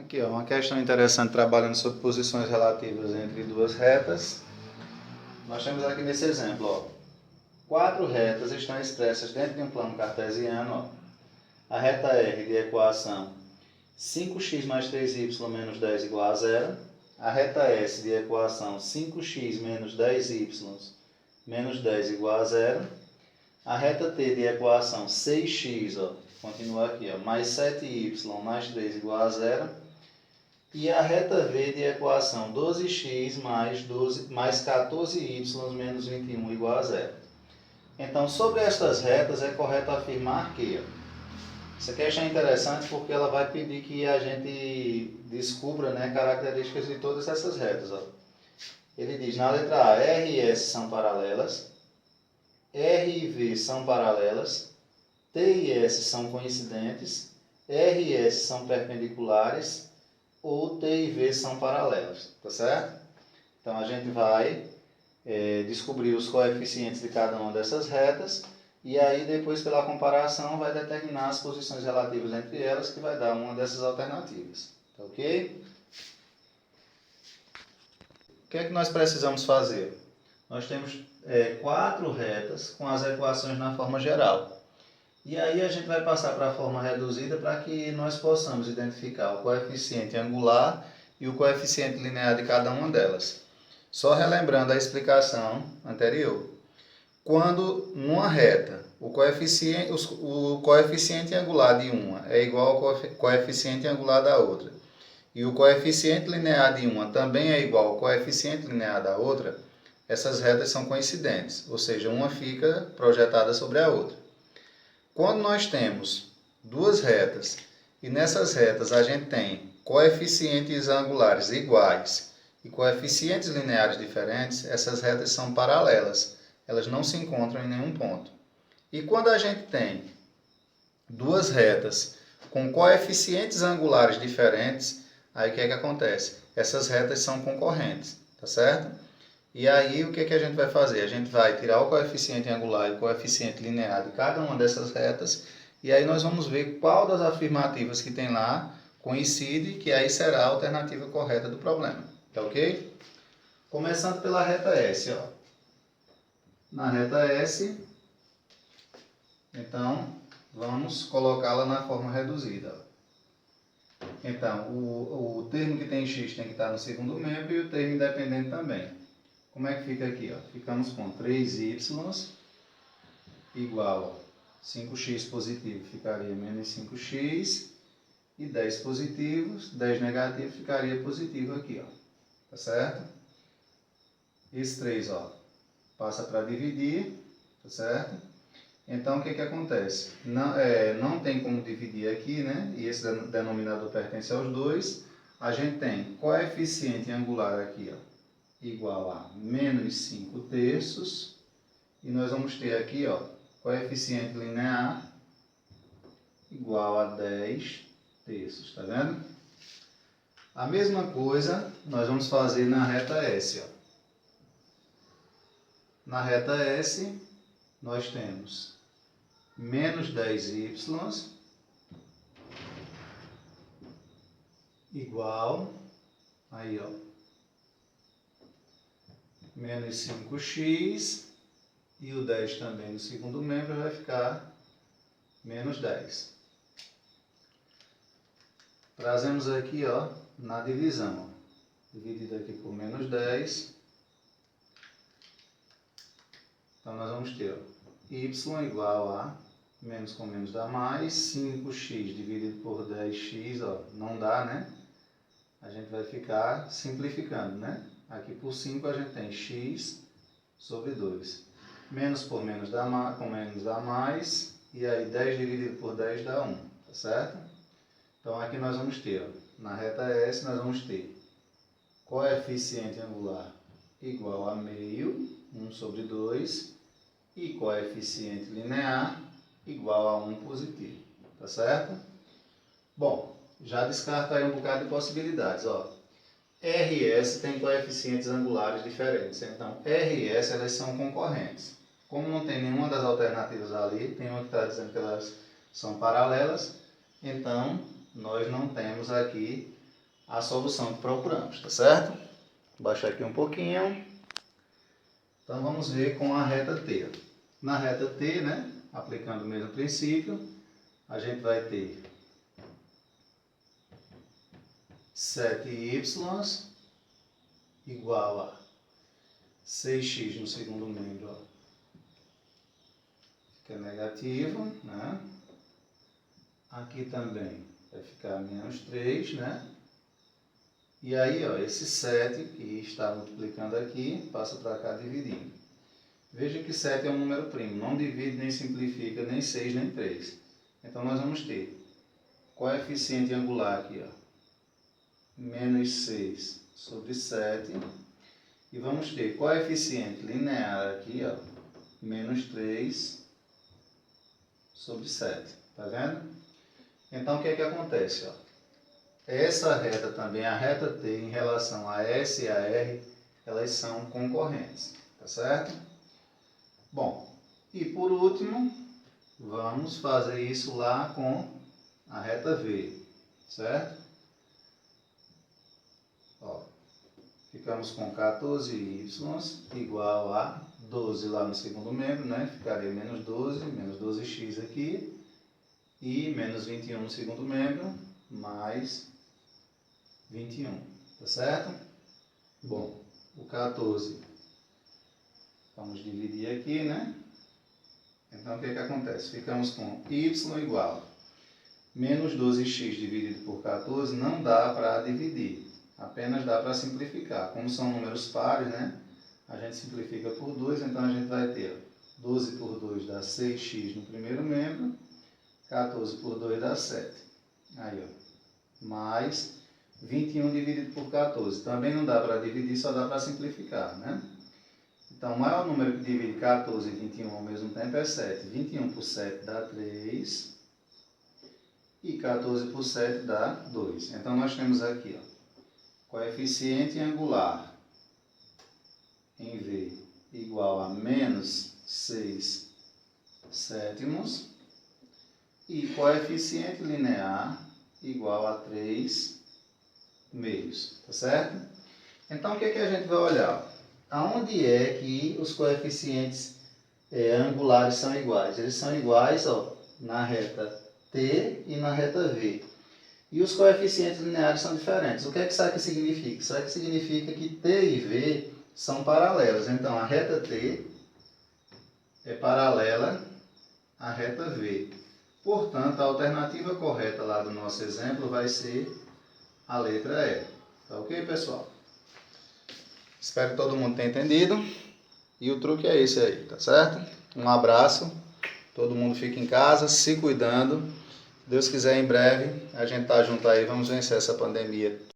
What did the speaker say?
Aqui, ó, uma questão interessante trabalhando sobre posições relativas entre duas retas. Nós temos aqui nesse exemplo, ó, 4 retas estão expressas dentro de um plano cartesiano. Ó. A reta R de equação 5x mais 3y menos 10 igual a 0. A reta S de equação 5x menos 10y menos 10 igual a 0. A reta T de equação 6x, ó, continua aqui, ó, mais 7y mais 3 igual a 0. E a reta V de equação 12x mais 14y menos 21 igual a 0. Então, sobre estas retas, é correto afirmar que... Essa questão é interessante porque ela vai pedir que a gente descubra, né, características de todas essas retas. Ó. Ele diz na letra A, R e S são paralelas, R e V são paralelas, T e S são coincidentes, R e S são perpendiculares, ou T e V são paralelos, tá certo? Então a gente vai descobrir os coeficientes de cada uma dessas retas e aí depois pela comparação vai determinar as posições relativas entre elas que vai dar uma dessas alternativas, tá ok? O que é que nós precisamos fazer? Nós temos 4 retas com as equações na forma geral. E aí a gente vai passar para a forma reduzida para que nós possamos identificar o coeficiente angular e o coeficiente linear de cada uma delas. Só relembrando a explicação anterior. Quando numa reta o coeficiente angular de uma é igual ao coeficiente angular da outra e o coeficiente linear de uma também é igual ao coeficiente linear da outra, essas retas são coincidentes, ou seja, uma fica projetada sobre a outra. Quando nós temos duas retas e nessas retas a gente tem coeficientes angulares iguais e coeficientes lineares diferentes, essas retas são paralelas, elas não se encontram em nenhum ponto. E quando a gente tem duas retas com coeficientes angulares diferentes, aí o que é que acontece? Essas retas são concorrentes, tá certo? E aí, o que a gente vai fazer? A gente vai tirar o coeficiente angular e o coeficiente linear de cada uma dessas retas e aí nós vamos ver qual das afirmativas que tem lá coincide, que aí será a alternativa correta do problema. Tá ok? Começando pela reta S. Ó. Na reta S, então, vamos colocá-la na forma reduzida. Ó. Então, o termo que tem x tem que estar no segundo membro e o termo independente também. Como é que fica aqui? Ó? Ficamos com 3y igual a 5x positivo ficaria menos 5x e 10 positivos, 10 negativo ficaria positivo aqui. Ó. Tá certo? Esse 3 ó, passa para dividir, tá certo? Então o que acontece? Não tem como dividir aqui, né? E esse denominador pertence aos dois. A gente tem coeficiente angular aqui, ó, igual a menos 5 terços. E nós vamos ter aqui, ó, coeficiente linear igual a 10 terços, tá vendo? A mesma coisa nós vamos fazer na reta S, ó. Na reta S, nós temos menos 10y igual, aí, ó, menos 5x, e o 10 também no segundo membro vai ficar menos 10. Trazemos aqui, ó, na divisão, ó, dividido aqui por menos 10. Então nós vamos ter, ó, y igual a, menos com menos dá mais, 5x dividido por 10x, ó, não dá, né? A gente vai ficar simplificando, né? Aqui por 5 a gente tem x sobre 2. Menos por menos dá mais, com menos dá mais. E aí 10 dividido por 10 dá 1. Tá certo? Então aqui nós vamos ter, ó, na reta S nós vamos ter coeficiente angular igual a meio, 1 sobre 2. E coeficiente linear igual a 1 positivo. Tá certo? Bom, já descarta aí um bocado de possibilidades, ó. R e S têm coeficientes angulares diferentes, então R e S elas são concorrentes. Como não tem nenhuma das alternativas ali, tem uma que está dizendo que elas são paralelas, então nós não temos aqui a solução que procuramos, tá certo? Vou baixar aqui um pouquinho. Então vamos ver com a reta T. Na reta T, né, aplicando o mesmo princípio, a gente vai ter 7y igual a 6x no segundo membro, ó, fica negativo, né? Aqui também vai ficar menos 3, né? E aí, ó, esse 7 que está multiplicando aqui, passa para cá dividindo. Veja que 7 é um número primo, não divide, nem simplifica, nem 6, nem 3. Então, nós vamos ter coeficiente angular aqui, ó, menos 6 sobre 7. E vamos ter coeficiente linear aqui, ó, menos 3 sobre 7. Tá vendo? Então, o que é que acontece, ó? Essa reta também, a reta T, em relação a S e a R, elas são concorrentes, tá certo? Bom, e por último, vamos fazer isso lá com a reta V, certo? Ó, ficamos com 14y igual a 12 lá no segundo membro, né? Ficaria menos 12x aqui, e menos 21 no segundo membro, mais 21, tá certo? Bom, o 14, vamos dividir aqui, né? Então, o que é que acontece? Ficamos com y igual a menos 12x dividido por 14, não dá para dividir, apenas dá para simplificar. Como são números pares, né? A gente simplifica por 2, então a gente vai ter 12 por 2 dá 6x no primeiro membro, 14 por 2 dá 7. Aí, ó, mais 21 dividido por 14. Também não dá para dividir, só dá para simplificar, né? Então, o maior número que divide 14 e 21 ao mesmo tempo é 7. 21 por 7 dá 3. E 14 por 7 dá 2. Então, nós temos aqui, ó, coeficiente angular em V igual a menos 6 sétimos. E coeficiente linear igual a 3 meios, tá certo? Então, o que é que a gente vai olhar? Aonde é que os coeficientes angulares são iguais? Eles são iguais, ó, na reta T e na reta V. E os coeficientes lineares são diferentes. O que é que isso aqui significa? Isso aqui significa que T e V são paralelas. Então, a reta T é paralela à reta V. Portanto, a alternativa correta lá do nosso exemplo vai ser a letra E. Tá ok, pessoal? Espero que todo mundo tenha entendido. E o truque é esse aí, tá certo? Um abraço. Todo mundo fica em casa, se cuidando. Se Deus quiser, em breve, a gente tá junto aí. Vamos vencer essa pandemia.